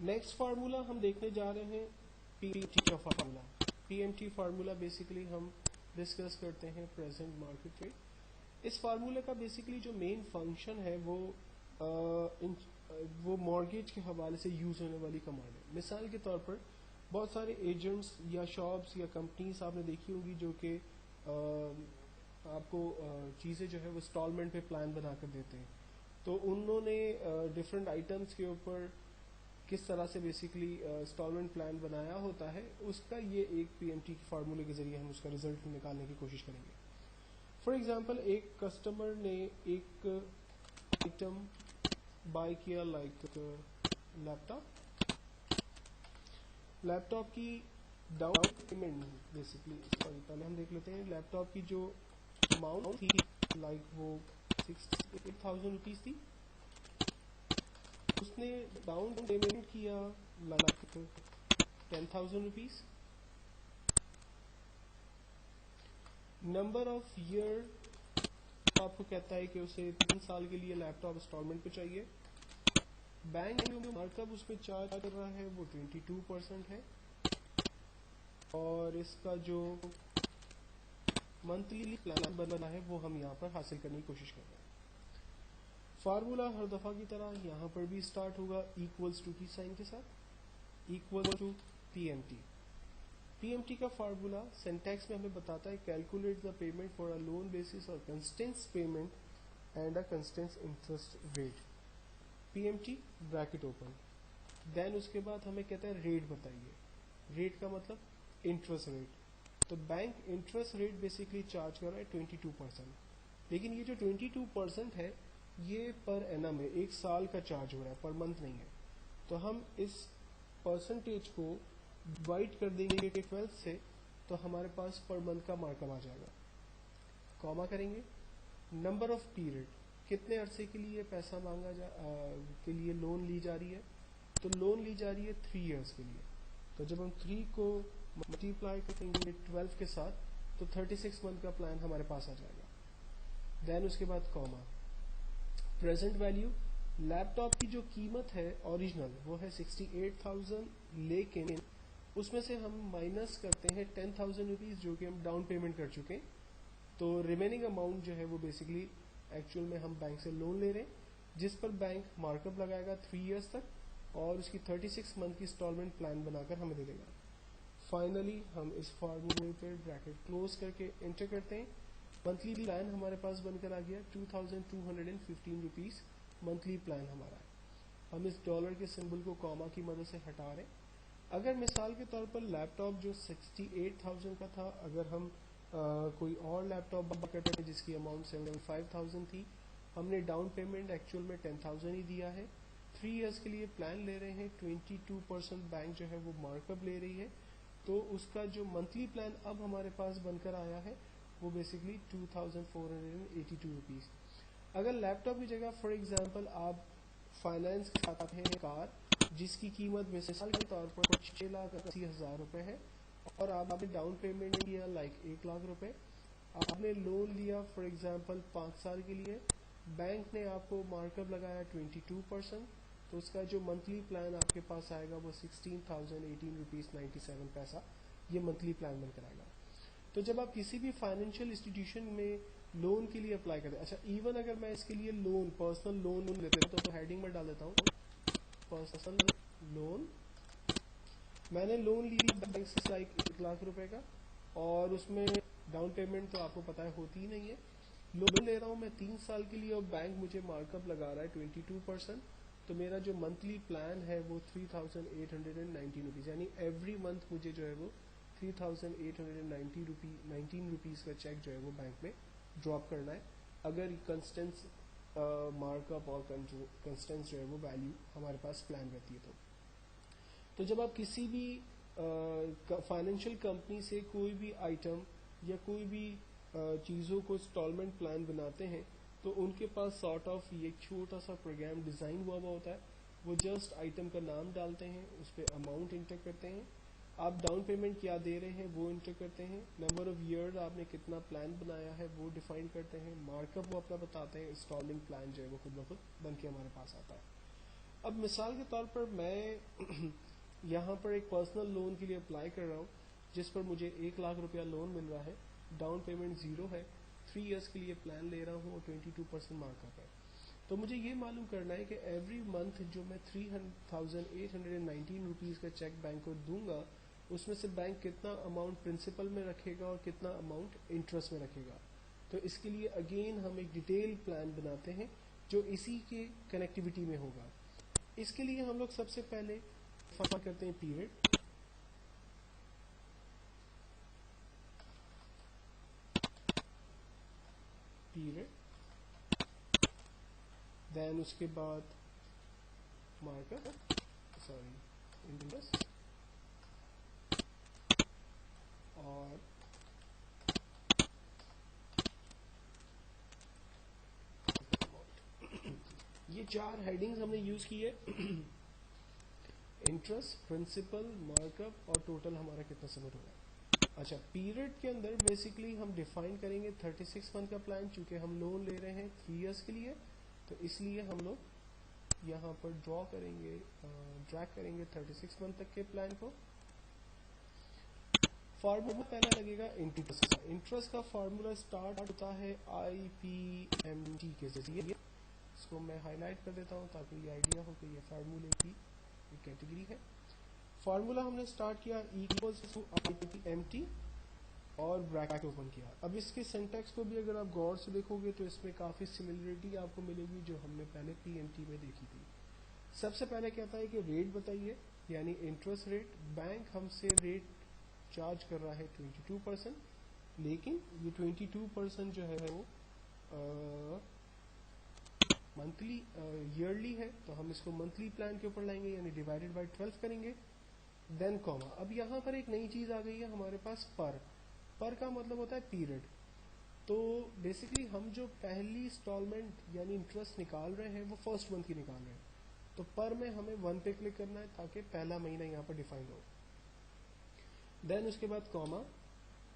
Next formula ہم دیکھنے جا رہے ہیں پی ایم ٹی کا فارمولا. P M T formula basically ہم ڈسکس کرتے ہیں پریزنٹ مارکیٹ ریٹ. اس فارمولے کا بیسیکلی جو مین فنکشن ہے وہ مارگیج کے حوالے سے یوز ہونے والی کمانڈ ہے. مثال کے طور پر بہت سارے ایجنٹس یا شاپس یا کمپنیز آپ نے دیکھی ہوگی جو کہ آپ کو چیزیں جو ہے وہ انسٹالمنٹ پہ پلان بنا کر دیتے ہیں. تو انہوں نے ڈفرینٹ آئٹمس کے اوپر کس طرح سے بیسیکلی انسٹالمنٹ پلان بنایا ہوتا ہے، اس کا یہ ایک پی ایم ٹی فارمولے کے ذریعے ہم اس کا رزلٹ نکالنے کی کوشش کریں گے. فار ایگزامپل ایک کسٹمر نے ایک آئٹم بائی کیا، لائک لیپ ٹاپ کی ڈاؤن پیمنٹ. بیسیکلی پہلے ہم دیکھ لیتے ہیں لیپ ٹاپ کی جو اماؤنٹ تھی، لائک وہ 68,000 روپیز تھی. اس نے ڈاؤن پیمنٹ کیا like 10,000 rupees. Number of year آپ کو کہتا ہے کہ اسے 3 سال کے لیے لیپ ٹاپ انسٹالمنٹ پہ چاہیے. بینک جو مارک اپ اس پہ چارج کر رہا ہے وہ 22% ہے، اور اس کا جو منتھلی پلان بنا ہے وہ ہم یہاں پر حاصل کرنے کی کوشش کر رہے ہیں. فارمولا ہر دفعہ کی طرح یہاں پر بھی اسٹارٹ ہوگا ایکولز ٹو کی سائن کے ساتھ، equal to P M T. P M T کا فارمولا سینٹیکس میں ہمیں بتاتا ہے calculate the payment for a loan basis اور constant payment and a constant interest rate. P M T bracket open, then اس کے بعد ہمیں کہتا ہے ریٹ بتائیے. ریٹ کا مطلب انٹرسٹ ریٹ. تو bank interest rate basically charge کر رہا ہے 22%، لیکن یہ جو 22% ہے یہ پر اینم ہے، ایک سال کا چارج ہو رہا ہے، پر منتھ نہیں ہے. تو ہم اس پرسنٹیج کو ڈیوائڈ کر دیں گے 12 سے، تو ہمارے پاس پر منتھ کا مارک اپ آ جائے گا. کاما کریں گے. نمبر آف پیریڈ، کتنے عرصے کے لیے پیسہ کے لیے لون لی جا رہی ہے. تو لون لی جا رہی ہے 3 ایئرس کے لیے. تو جب ہم 3 کو ملٹیپلائی کریں گے 12 کے ساتھ تو 36 منتھ کا پلان ہمارے پاس آ جائے گا. دین اس کے بعد کاما. پریزنٹ ویلیو، لیپ ٹاپ کی جو قیمت ہے اوریجنل وہ ہے 68,000، لیکن اس میں سے ہم مائنس کرتے ہیں 10,000 روپیز جو کہ ہم ڈاؤن پیمنٹ کر چکے ہیں. تو ریمیننگ اماؤنٹ جو ہے وہ بیسیکلی ایکچوئل میں ہم بینک سے لون لے رہے ہیں، جس پر بینک مارک اپ لگائے گا 3 ایئرس تک، اور اس کی 36 منتھ کی انسٹالمنٹ پلان بنا کر ہمیں دے دے گا. فائنلی ہم اس فارمولے پہ بریکٹ کلوز کر کے انٹر کرتے ہیں. منتھلی پلان ہمارے پاس بن کر آ گیا 2,215 روپیز منتھلی پلان ہمارا ہے. ہم اس ڈالر کے سمبل کو کاما کی مدد سے ہٹا رہے ہیں. اگر مثال کے طور پر لیپ ٹاپ جو 68,000 کا تھا، اگر ہم کوئی اور لیپ ٹاپ کرتے ہیں جس کی اماؤنٹ 75,000 تھی، ہم نے ڈاؤن پیمنٹ ایکچوئل میں 10,000 ہی دیا ہے. 3 ایئرس کے لیے پلان لے رہے ہیں، 22% بینک جو ہے وہ مارک اپ لے رہی ہے. تو اس کا جو منتھلی پلان اب ہمارے پاس بن کر آیا ہے وہ بیسکلی 2,482 روپیز. اگر لیپ ٹاپ کی جگہ فار ایگزامپل آپ فائنانس کے ساتھ ہیں کار جس کی قیمت مثال کے طور پر 6,80,000 روپے ہے، اور آپ نے ڈاؤن پیمنٹ کیا لائک 1,00,000 روپے، آپ نے لون لیا فار ایگزامپل 5 سال کے لیے، بینک نے آپ کو مارک اپ لگایا 22%، تو اس کا جو منتھلی پلان آپ کے پاس آئے گا وہ 16,018 روپیز 97 پیسہ یہ منتھلی پلان بن کر آئے گا. تو جب آپ کسی بھی فائنینشیل انسٹیٹیوشن میں لون کے لیے اپلائی کرتے ہیں، اچھا ایون اگر میں اس کے لیے لون پرسنل لون لیتے ہیں تو ہیڈنگ میں ڈال دیتا ہوں پرسنل لون. میں نے لون لی بینک سے لائک 1,00,000 روپے کا، اور اس میں ڈاؤن پیمنٹ تو آپ کو پتہ ہے ہوتی ہی نہیں ہے. لون لے رہا ہوں میں 3 سال کے لیے اور بینک مجھے مارک اپ لگا رہا ہے 22%. تو میرا جو منتھلی پلان ہے وہ 3,819 روپیز، یعنی ایوری منتھ مجھے جو ہے وہ 3,819 روپیز کا چیک جو ہے وہ بینک میں ڈراپ کرنا ہے، اگر کنسٹینس مارک اپ اور کنسٹینس جو ہے وہ ویلیو ہمارے پاس پلان رہتی ہے. تو جب آپ کسی بھی فائنینشیل کمپنی سے کوئی بھی آئٹم یا کوئی بھی چیزوں کو انسٹالمنٹ پلان بناتے ہیں تو ان کے پاس سارٹ آف یہ ایک چھوٹا سا پروگرام ڈیزائن ہوا ہوتا ہے. وہ جسٹ آئٹم کا نام ڈالتے ہیں، اس پہ اماؤنٹ انٹر کرتے ہیں، آپ ڈاؤن پیمنٹ کیا دے رہے ہیں وہ انٹر کرتے ہیں، نمبر آف ایئر آپ نے کتنا پلان بنایا ہے وہ ڈیفائن کرتے ہیں، مارک اپ وہ اپنا بتاتے ہیں، انسٹالمنٹ پلان جو ہے وہ خود بخود بن کے ہمارے پاس آتا ہے. अब मिसाल के तौर पर मैं यहाँ पर एक पर्सनल लोन के लिए अप्लाई कर रहा हूँ जिस पर मुझे 1 लाख रुपया लोन मिल रहा है, डाउन पेमेंट 0 है, 3 इयर्स के लिए प्लान ले रहा हूँ और 22% मार्कअप है। तो मुझे ये मालूम करना है कि एवरी मंथ जो मैं 3,819 रुपीज़ का चेक बैंक को दूंगा उसमें से बैंक कितना अमाउंट प्रिंसिपल में रखेगा और कितना अमाउंट इंटरेस्ट में रखेगा। तो इसके लिए अगेन हम एक डिटेल प्लान बनाते हैं जो इसी के कनेक्टिविटी में होगा। इसके लिए हम लोग सबसे पहले फाइंड करते हैं पीरियड, देन उसके बाद मार्कअप, सॉरी इंटरेस्ट, और ये 4 हेडिंग्स हमने यूज की है इंटरेस्ट, प्रिंसिपल, मार्कअप और टोटल हमारा कितना सबमिट होगा। अच्छा, पीरियड के अंदर बेसिकली हम डिफाइन करेंगे 36 मंथ का प्लान, चूंकि हम लोन ले रहे हैं 3 इयर्स के लिए, तो इसलिए हम लोग यहाँ पर ड्रैग करेंगे 36 मंथ तक के प्लान को। फार्मूला पहला लगेगा इंटरेस्ट का। इंटरेस्ट का फार्मूला स्टार्ट होता है IPMT के जरिए। इसको मैं हाईलाइट कर देता हूँ ताकि ये आइडिया हो कि ये फार्मूले की कैटेगरी है। फार्मूला हमने स्टार्ट किया इक्वल्स टू IPMT और ब्रैकेट ओपन किया। अब इसके सिंटैक्स को भी अगर आप गौर से देखोगे तो इसमें काफ़ी सिमिलरिटी आपको मिलेगी जो हमने पहले PMT में देखी थी। सबसे पहले कहता है कि रेट बताइए, यानी इंटरेस्ट रेट। बैंक हमसे रेट चार्ज कर रहा है 22%, लेकिन ये 22% जो है वो मंथली ईयरली है, तो हम इसको मंथली प्लान के ऊपर लाएंगे, यानी डिवाइडेड बाय 12 करेंगे। Then comma. अब यहाँ पर एक नई चीज़ आ गई है हमारे पास, पर का मतलब होता है पीरियड। तो बेसिकली हम जो पहली इंस्टॉलमेंट यानी इंटरेस्ट निकाल रहे हैं वो फर्स्ट मंथ की निकाल रहे हैं, तो पर में हमें 1 पे क्लिक करना है ताकि पहला महीना यहाँ पर डिफाइन हो। देन उसके बाद कॉमा,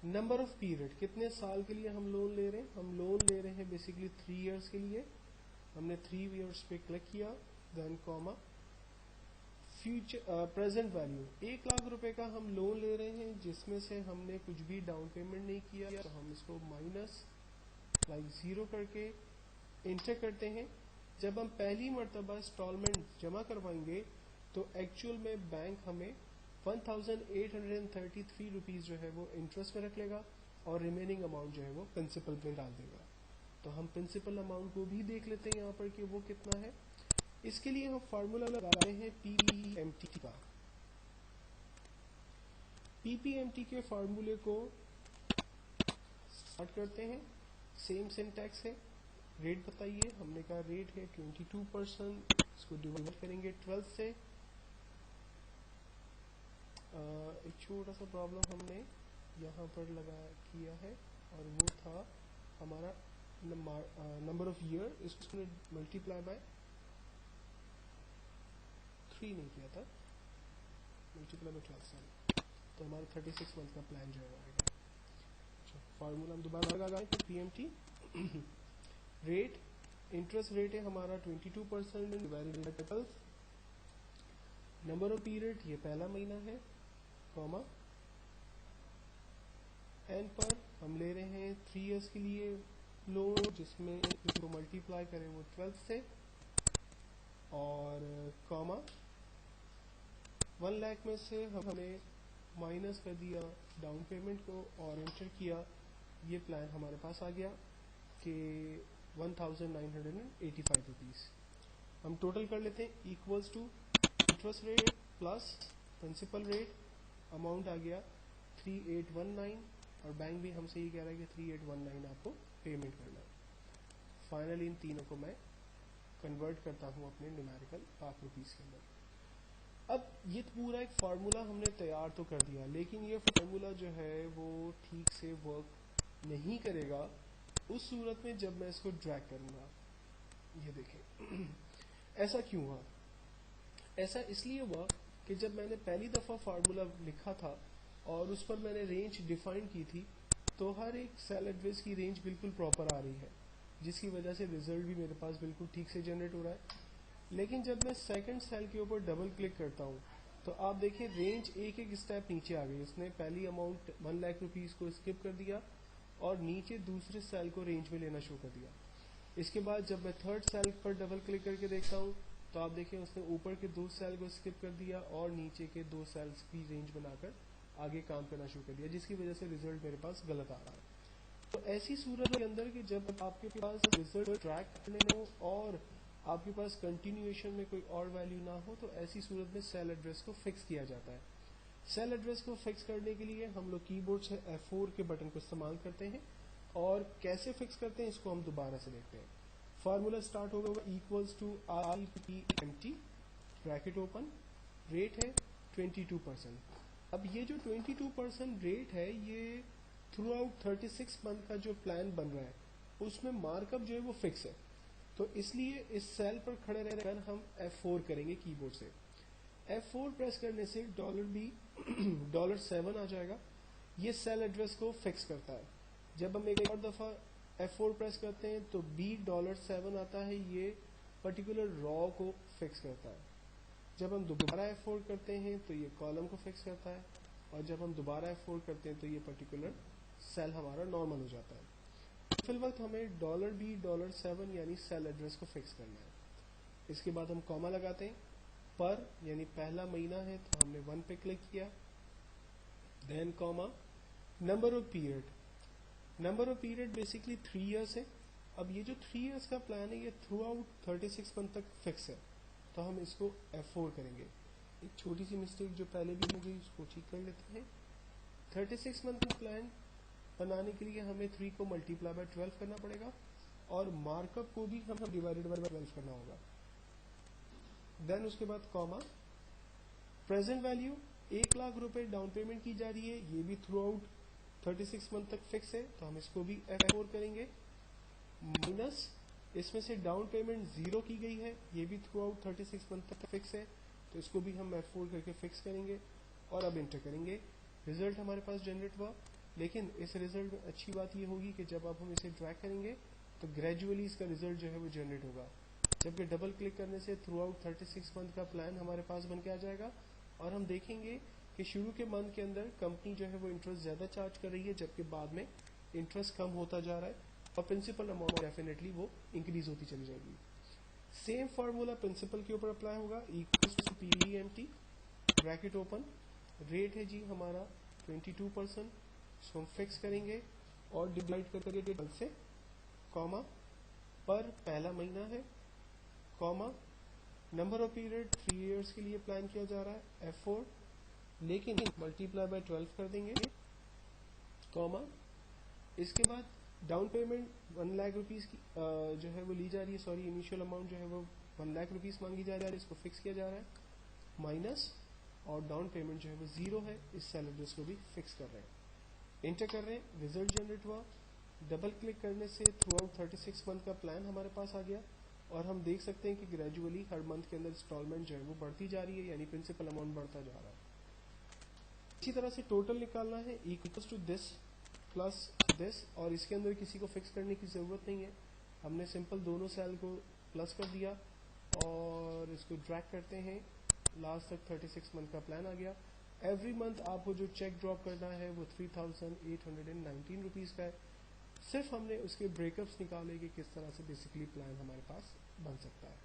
नंबर ऑफ पीरियड, कितने साल के लिए हम लोन ले रहे हैं। हम लोन ले रहे हैं बेसिकली 3 इयर्स के लिए, हमने 3 इयर्स पे क्लिक किया। Then comma, future present value, 1 lakh रुपए का हम लोन ले रहे हैं जिसमें से हमने कुछ भी डाउन पेमेंट नहीं किया, तो हम इसको -0 करके इंटर करते हैं। जब हम पहली मर्तबा इंस्टॉलमेंट जमा करवाएंगे तो एक्चुअल में बैंक हमें 1,833 रुपीज़ जो है वो इंटरेस्ट में रख लेगा और रिमेनिंग अमाउंट जो है वो प्रिंसिपल में डाल देगा। तो हम प्रिंसिपल अमाउंट को भी देख लेते हैं यहाँ पर कि वो कितना है। इसके लिए हम फार्मूला लगा रहे हैं PPMT का। PPMT के फार्मूले को स्टार्ट करते हैं, सेम सिंटैक्स है। रेट बताइए, हमने कहा रेट है 22%, इसको डिवाइड करेंगे 12 से। एक छोटा सा प्रॉब्लम हमने यहाँ पर किया है और वो था हमारा नंबर ऑफ ईयर, इसको मल्टीप्लाई बाय 3 नहीं किया था, मल्टीप्लाई बाय 12 से, तो हमारा 36 मंथ का प्लान जो है आएगा। फार्मूला हम दोबारा लगा रहे हैं PMT। रेट, इंटरेस्ट रेट है हमारा 22% divided by 12। Number of period, ये पहला महीना है, कॉमा, एंड पर हम ले रहे हैं 3 इयर्स के लिए लोन जिसमें इसको मल्टीप्लाई करें वो 12 से, और कॉमा, 1 लाख में से हमने माइनस कर दिया डाउन पेमेंट को और एंटर किया। ये प्लान हमारे पास आ गया कि 1,985 रुपीज़। हम टोटल कर लेते हैं, equals to interest rate plus principal rate, amount आ गया 3819, और बैंक भी हमसे ये कह रहा है कि 3819 आपको पेमेंट करना है। फाइनली इन तीनों को मैं कन्वर्ट करता हूँ अपने न्यूमेरिकल लाख रुपीज़ के अंदर। अब ये पूरा एक फार्मूला हमने तैयार तो कर दिया, लेकिन ये फार्मूला जो है वो ठीक से वर्क नहीं करेगा उस सूरत में जब मैं इसको ड्रैग करूँगा। ये देखें ऐसा क्यों हुआ? ऐसा इसलिए हुआ कि जब मैंने पहली दफ़ा फार्मूला लिखा था और उस पर मैंने रेंज डिफाइन की थी, तो हर एक सेल एड्रेस की रेंज बिल्कुल प्रॉपर आ रही है, जिसकी वजह से रिजल्ट भी मेरे पास बिल्कुल ठीक से जनरेट हो रहा है। लेकिन जब मैं सेकंड सेल के ऊपर डबल क्लिक करता हूँ तो आप देखिए रेंज एक एक स्टेप नीचे आ गई। उसने पहली अमाउंट 1 लाख रुपीस को स्किप कर दिया और नीचे दूसरे सेल को रेंज में लेना शुरू कर दिया। इसके बाद जब मैं थर्ड सेल पर डबल क्लिक करके देखता हूँ तो आप देखिए उसने ऊपर के 2 सेल को स्किप कर दिया और नीचे के 2 सेल्स की रेंज बनाकर आगे काम करना शुरू कर दिया, जिसकी वजह से रिजल्ट मेरे पास गलत आ रहा है। तो ऐसी सूरत के अंदर कि जब आपके पास रिजल्ट ट्रैक करने हो और आपके पास कंटिन्यूएशन में कोई और वैल्यू ना हो, तो ऐसी सूरत में सेल एड्रेस को फिक्स किया जाता है। सेल एड्रेस को फिक्स करने के लिए हम लोग कीबोर्ड से F4 के बटन को इस्तेमाल करते हैं। और कैसे फिक्स करते हैं इसको हम दोबारा से देखते हैं। फार्मूला स्टार्ट होगा equals to RPMT bracket open, rate है 22%। अब ये जो 22% रेट है ये थ्रू आउट 36 मंथ का जो प्लान बन रहा है उसमें मार्कअप जो है वो फिक्स है। तो इसलिए इस सेल पर खड़े रहकर हम F4 करेंगे कीबोर्ड से। F4 प्रेस करने से $B $7 आ जाएगा। ये सेल एड्रेस को फिक्स करता है। जब हम एक और दफ़ा F4 प्रेस करते हैं तो B $7 आता है, ये पर्टिकुलर रॉ को फिक्स करता है। जब हम दोबारा F4 करते हैं तो ये कॉलम को फिक्स करता है और जब हम दोबारा F4 करते हैं तो ये पर्टिकुलर सेल हमारा नॉर्मल हो जाता है। फिल वक्त हमें $B $7 यानी सेल एड्रेस को फिक्स करना है। इसके बाद हम कॉमा लगाते हैं। पर यानी पहला महीना है तो हमने 1 पे क्लिक किया, then comma, number of period. Number of period basically 3 years है। अब ये जो 3 इयर्स का प्लान है ये थ्रू आउट 36 मंथ तक फिक्स है, तो हम इसको F4 करेंगे। एक छोटी सी मिस्टेक जो पहले भी हो गई उसको ठीक कर लेते हैं। 36 मंथ का प्लान बनाने के लिए हमें 3 को मल्टीप्लाई बाय 12 करना पड़ेगा और मार्कअप को भी हम डिवाइडेड बाय 12 करना होगा। देन उसके बाद कॉमा, प्रेजेंट वैल्यू 1 लाख रुपए डाउन पेमेंट की जा रही है, ये भी थ्रू आउट 36 मंथ तक फिक्स है, तो हम इसको भी F4 करेंगे। माइनस इसमें से डाउन पेमेंट 0 की गई है, ये भी थ्रू आउट 36 मंथ तक फिक्स है, तो इसको भी हम F4 करके फिक्स करेंगे और अब इंटर करेंगे। रिजल्ट हमारे पास जनरेट हुआ, लेकिन इस रिजल्ट में अच्छी बात ये होगी कि जब आप हम इसे ड्रैग करेंगे तो ग्रेजुअली इसका रिजल्ट जो है वो जनरेट होगा। जबकि डबल क्लिक करने से थ्रू आउट 36 मंथ का प्लान हमारे पास बन के आ जाएगा और हम देखेंगे कि शुरू के मंथ के अंदर कंपनी जो है वो इंटरेस्ट ज़्यादा चार्ज कर रही है, जबकि बाद में इंटरेस्ट कम होता जा रहा है और प्रिंसिपल अमाउंट डेफिनेटली वो इंक्रीज होती चली जाएगी। सेम फार्मूला प्रिंसिपल के ऊपर अप्लाई होगा, equals to PEMT bracket open, rate है जी हमारा 22%, इसको हम फिक्स करेंगे और डिवाइड करके 12 से, कॉमा, पर पहला महीना है, comma, number of period 3 years के लिए प्लान किया जा रहा है F4, लेकिन मल्टीप्लाई बाय 12 कर देंगे, कॉमा, इसके बाद डाउन पेमेंट 1 लाख रुपीस की जो है वो ली जा रही है, सॉरी इनिशियल अमाउंट जो है वो 1 लाख रुपीस मांगी जा रही है, इसको फिक्स किया जा रहा है, माइनस, और डाउन पेमेंट जो है वो 0 है, इस सेल एड्रेस को भी फिक्स कर रहे हैं। इंटर कर रहे हैं, रिजल्ट जनरेट हुआ। डबल क्लिक करने से थ्रू आउट 36 मंथ का प्लान हमारे पास आ गया और हम देख सकते हैं कि ग्रेजुअली हर मंथ के अंदर इंस्टॉलमेंट जो है वो बढ़ती जा रही है, यानी प्रिंसिपल अमाउंट बढ़ता जा रहा है। इसी तरह से टोटल निकालना है, equals to this plus this, और इसके अंदर किसी को फिक्स करने की ज़रूरत नहीं है, हमने सिंपल दोनों सेल को प्लस कर दिया और इसको ड्रैग करते हैं, लास्ट तक 36 मंथ का प्लान आ गया। एवरी मंथ आपको जो चेक ड्रॉप करना है वो 3819 रुपीज़ का है। सिर्फ हमने उसके ब्रेकअप्स निकाले कि किस तरह से बेसिकली प्लान हमारे पास बन सकता है।